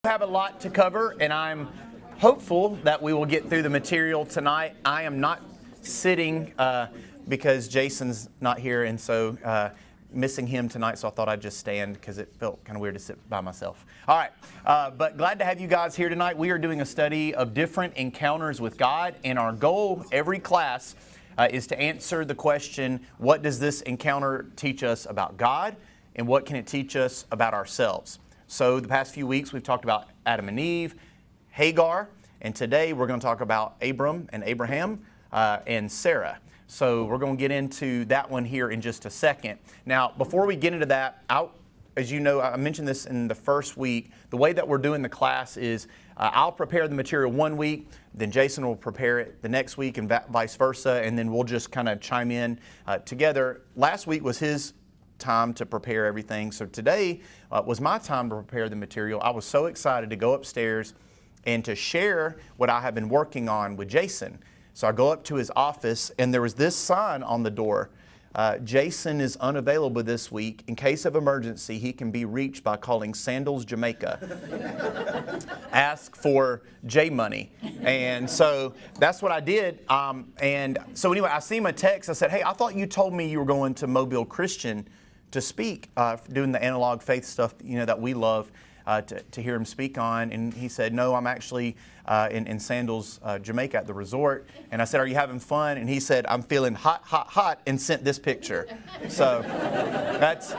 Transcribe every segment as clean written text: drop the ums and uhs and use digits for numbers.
Have a lot to cover, and I'm hopeful that we will get through the material tonight. I am not sitting because Jason's not here, and so missing him tonight, so I thought I'd just stand because it felt kind of weird to sit by myself. All right, but glad to have you guys here tonight. We are doing a study of different encounters with God, and our goal every class is to answer the question, what does this encounter teach us about God, and what can it teach us about ourselves? So the past few weeks we've talked about Adam and Eve, Hagar, and today we're going to talk about Abram and Abraham and Sarah. So we're going to get into that one here in just a second. Now, before we get into that, as you know, I mentioned this in the first week, the way that we're doing the class is I'll prepare the material one week, then Jason will prepare it the next week and vice versa, and then we'll just kind of chime in together. Last week was his time to prepare everything. So today was my time to prepare the material. I was so excited to go upstairs and to share what I have been working on with Jason. So I go up to his office and there was this sign on the door. Jason is unavailable this week. In case of emergency, he can be reached by calling Sandals Jamaica. Ask for J Money. And so that's what I did. And so anyway, I see him a text. I said, hey, I thought you told me you were going to Mobile Christian to speak, doing the analog faith stuff, that we love to hear him speak on. And he said, no, I'm actually in Sandals, Jamaica at the resort. And I said, are you having fun? And he said, I'm feeling hot, hot, hot, and sent this picture. So that's,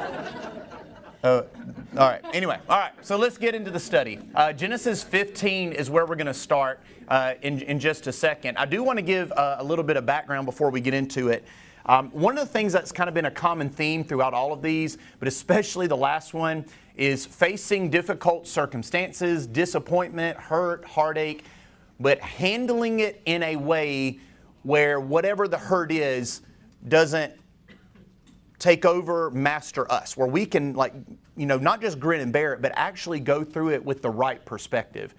all right. Anyway, all right. So let's get into the study. Genesis 15 is where we're going to start in just a second. I do want to give a little bit of background before we get into it. One of the things that's kind of been a common theme throughout all of these, but especially the last one, is facing difficult circumstances, disappointment, hurt, heartache, but handling it in a way where whatever the hurt is doesn't take over, master us, where we can not just grin and bear it, but actually go through it with the right perspective.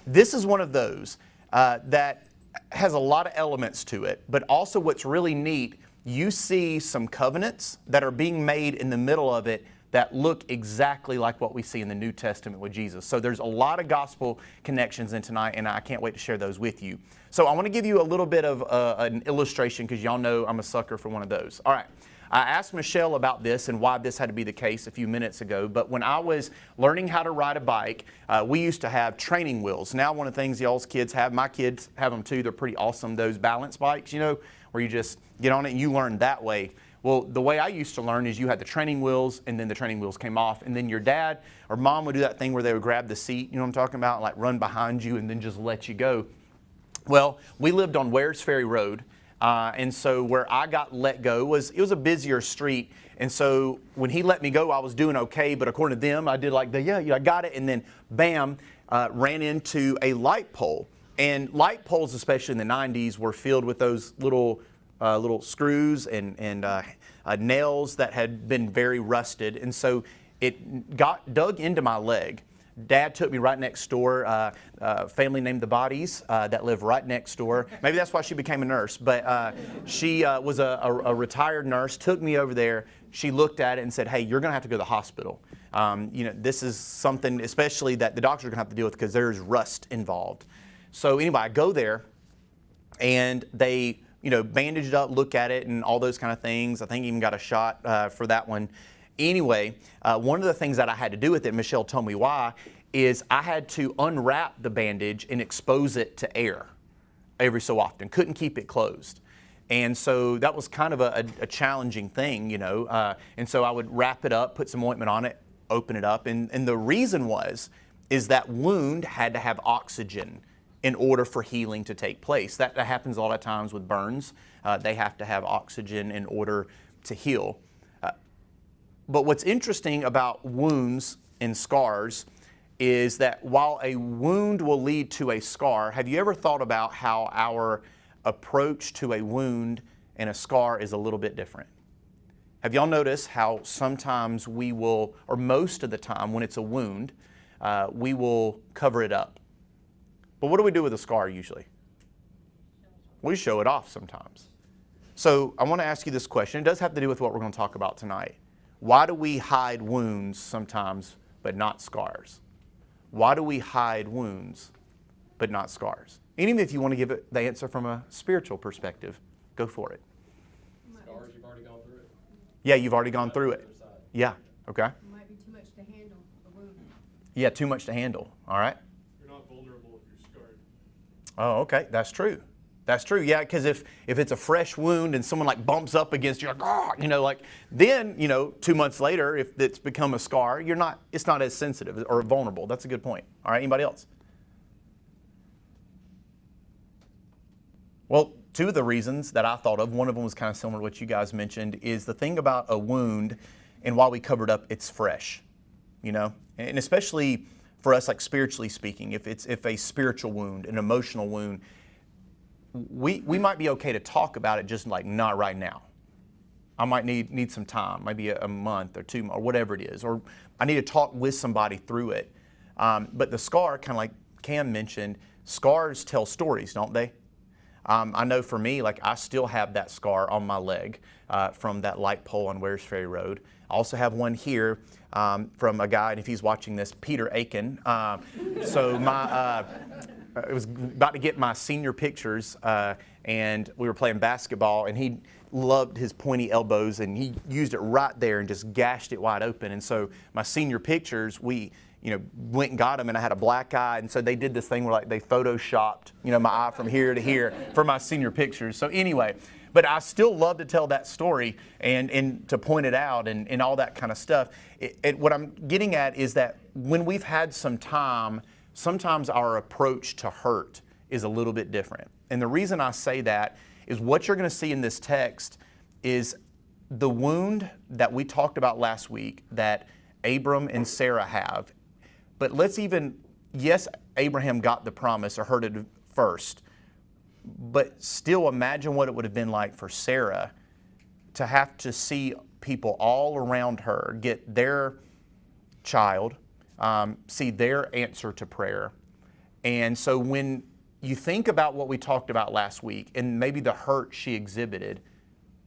This is one of those that has a lot of elements to it, but also what's really neat, you see some covenants that are being made in the middle of it that look exactly like what we see in the New Testament with Jesus. So there's a lot of gospel connections in tonight, and I can't wait to share those with you. So I want to give you a little bit of an illustration because y'all know I'm a sucker for one of those. All right. I asked Michelle about this and why this had to be the case a few minutes ago, but when I was learning how to ride a bike, we used to have training wheels. Now one of the things y'all's kids have, my kids have them too, they're pretty awesome, those balance bikes, where you just get on it and you learn that way. Well, the way I used to learn is you had the training wheels and then the training wheels came off and then your dad or mom would do that thing where they would grab the seat, you know what I'm talking about, like run behind you and then just let you go. Well, we lived on Wares Ferry Road. And so where I got let go it was a busier street. And so when he let me go, I was doing okay. But according to them, I did I got it. And then bam, ran into a light pole. And light poles, especially in the 90s, were filled with those little screws and nails that had been very rusted. And so it got dug into my leg. Dad took me right next door, family named the Bodies that live right next door. Maybe that's why she became a nurse, but she was a retired nurse, took me over there. She looked at it and said, hey, you're going to have to go to the hospital. This is something especially that the doctors are going to have to deal with because there's rust involved. So anyway, I go there and they bandage it up, look at it and all those kind of things. I think even got a shot for that one. Anyway, one of the things that I had to do with it, Michelle told me why, is I had to unwrap the bandage and expose it to air every so often. Couldn't keep it closed. And so that was kind of a challenging thing, and so I would wrap it up, put some ointment on it, open it up. And the reason is that wound had to have oxygen in order for healing to take place. That happens a lot of times with burns. They have to have oxygen in order to heal. But what's interesting about wounds and scars is that while a wound will lead to a scar, have you ever thought about how our approach to a wound and a scar is a little bit different? Have y'all noticed how sometimes we will, or most of the time when it's a wound, we will cover it up? But what do we do with a scar usually? We show it off sometimes. So I want to ask you this question. It does have to do with what we're going to talk about tonight. Why do we hide wounds sometimes but not scars? why do we hide wounds but not scars? And even if you want to give it the answer from a spiritual perspective, go for it. Scars, you've already gone through it. Yeah, you've already gone through it. Yeah, okay. It might be too much to handle a wound. Yeah, too much to handle, all right? You're not vulnerable if you're scarred. Oh, okay, that's true. That's true, yeah, because if it's a fresh wound and someone like bumps up against you, like, oh, you know, like, then, you know, 2 months later, if it's become a scar, it's not as sensitive or vulnerable. That's a good point. All right, anybody else? Well, two of the reasons that I thought of, one of them was kind of similar to what you guys mentioned, is the thing about a wound, and while we covered up, it's fresh, you know? And especially for us, like spiritually speaking, if a spiritual wound, an emotional wound, we might be okay to talk about it, just like not right now. I might need some time, maybe a month or 2 or whatever it is, or I need to talk with somebody through it. But the scar, kind of like Cam mentioned, scars tell stories, don't they? I know for me, like I still have that scar on my leg from that light pole on Wares Ferry Road. I also have one here from a guy, and if he's watching this, Peter Aiken. So I was about to get my senior pictures, and we were playing basketball, and he loved his pointy elbows, and he used it right there and just gashed it wide open. And so my senior pictures, we went and got them, and I had a black eye, and so they did this thing where like they photoshopped, my eye from here to here for my senior pictures. So anyway, but I still love to tell that story and to point it out and all that kind of stuff. What I'm getting at is that when we've had some time, sometimes our approach to hurt is a little bit different. And the reason I say that is what you're going to see in this text is the wound that we talked about last week that Abram and Sarah have. But yes, Abraham got the promise or heard it first, but still imagine what it would have been like for Sarah to have to see people all around her get their child, see their answer to prayer. And so when you think about what we talked about last week and maybe the hurt she exhibited,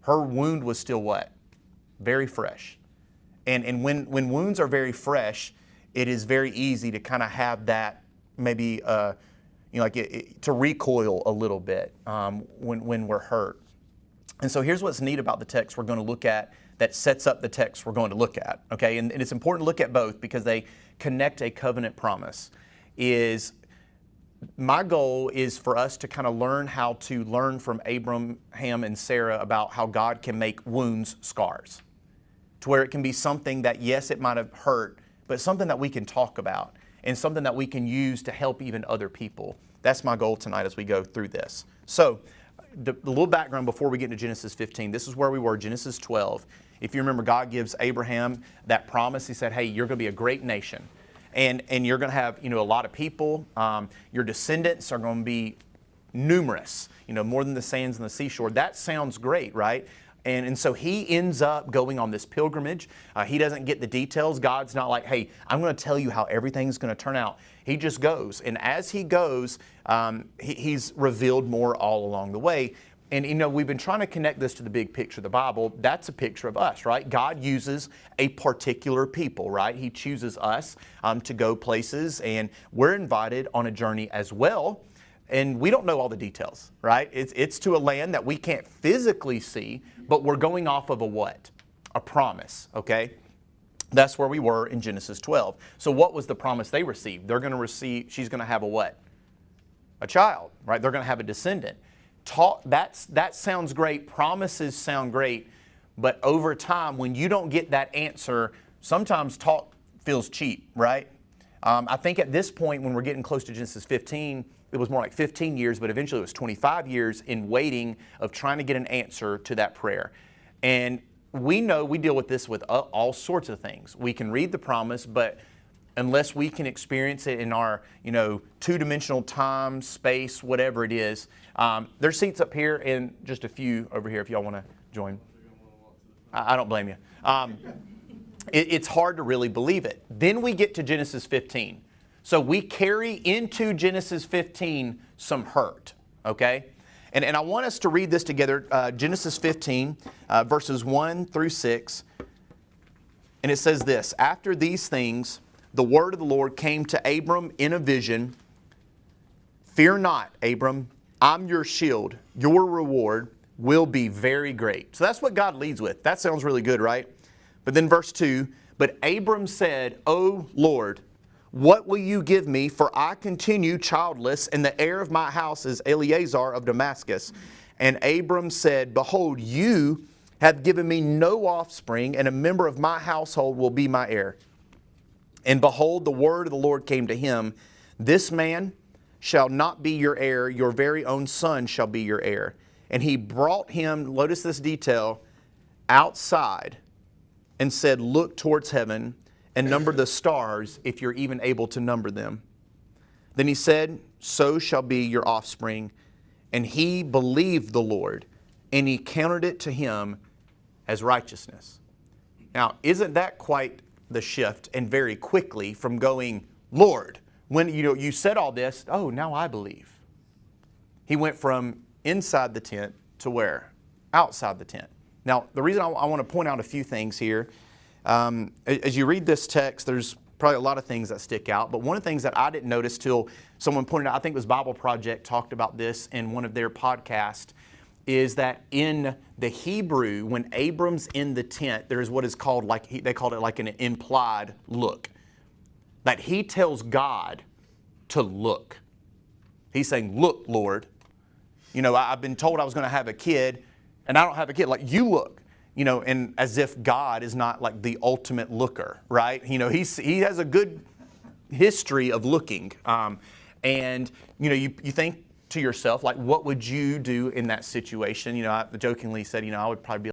her wound was still what? Very fresh. And when wounds are very fresh, it is very easy to kind of have that maybe, to recoil a little bit when we're hurt. And so here's what's neat about the text we're going to look at that sets up the text we're going to look at, okay? And it's important to look at both because they connect a covenant promise. My goal is for us to kind of learn how to learn from Abraham and Sarah about how God can make wounds scars, to where it can be something that, yes, it might have hurt, but something that we can talk about and something that we can use to help even other people. That's my goal tonight as we go through this. So the little background before we get into Genesis 15, this is where we were, Genesis 12. If you remember, God gives Abraham that promise. He said, hey, you're going to be a great nation. And you're going to have, a lot of people. Your descendants are going to be numerous, more than the sands on the seashore. That sounds great, right? And so he ends up going on this pilgrimage. He doesn't get the details. God's not like, hey, I'm going to tell you how everything's going to turn out. He just goes. And as he goes, he's revealed more all along the way. And, we've been trying to connect this to the big picture of the Bible. That's a picture of us, right? God uses a particular people, right? He chooses us to go places, and we're invited on a journey as well. And we don't know all the details, right? It's to a land that we can't physically see, but we're going off of a what? A promise, okay? That's where we were in Genesis 12. So what was the promise they received? She's going to have a what? A child, right? They're going to have a descendant. That sounds great. Promises sound great. But over time, when you don't get that answer, sometimes talk feels cheap, right? I think at this point, when we're getting close to Genesis 15, it was more like 15 years, but eventually it was 25 years in waiting of trying to get an answer to that prayer. And we know we deal with this with all sorts of things. We can read the promise, but unless we can experience it in our, two-dimensional time, space, whatever it is, there's seats up here and just a few over here if y'all want to join. I don't blame you. It's hard to really believe it. Then we get to Genesis 15. So we carry into Genesis 15 some hurt, okay? And I want us to read this together, Genesis 15, verses 1 through 6. And it says this, after these things, the word of the Lord came to Abram in a vision. Fear not, Abram, I'm your shield. Your reward will be very great. So that's what God leads with. That sounds really good, right? But then verse 2, but Abram said, O Lord, what will you give me? For I continue childless, and the heir of my house is Eleazar of Damascus. And Abram said, behold, you have given me no offspring, and a member of my household will be my heir. And behold, the word of the Lord came to him, this man shall not be your heir, your very own son shall be your heir. And he brought him, notice this detail, outside and said, look towards heaven and number the stars if you're even able to number them. Then he said, so shall be your offspring. And he believed the Lord, and he counted it to him as righteousness. Now, isn't that quite the shift, and very quickly from going, Lord, when you said all this, oh, now I believe. He went from inside the tent to where? Outside the tent. Now, the reason I want to point out a few things here, as you read this text, there's probably a lot of things that stick out, but one of the things that I didn't notice till someone pointed out, I think it was Bible Project talked about this in one of their podcasts, is that in the Hebrew, when Abram's in the tent, there is what is called, they called it like an implied look. That he tells God to look. He's saying, look, Lord, I've been told I was going to have a kid, and I don't have a kid. Like, you look. And as if God is not like the ultimate looker, right? He has a good history of looking. And you think to yourself, like, what would you do in that situation? I jokingly said, I would probably be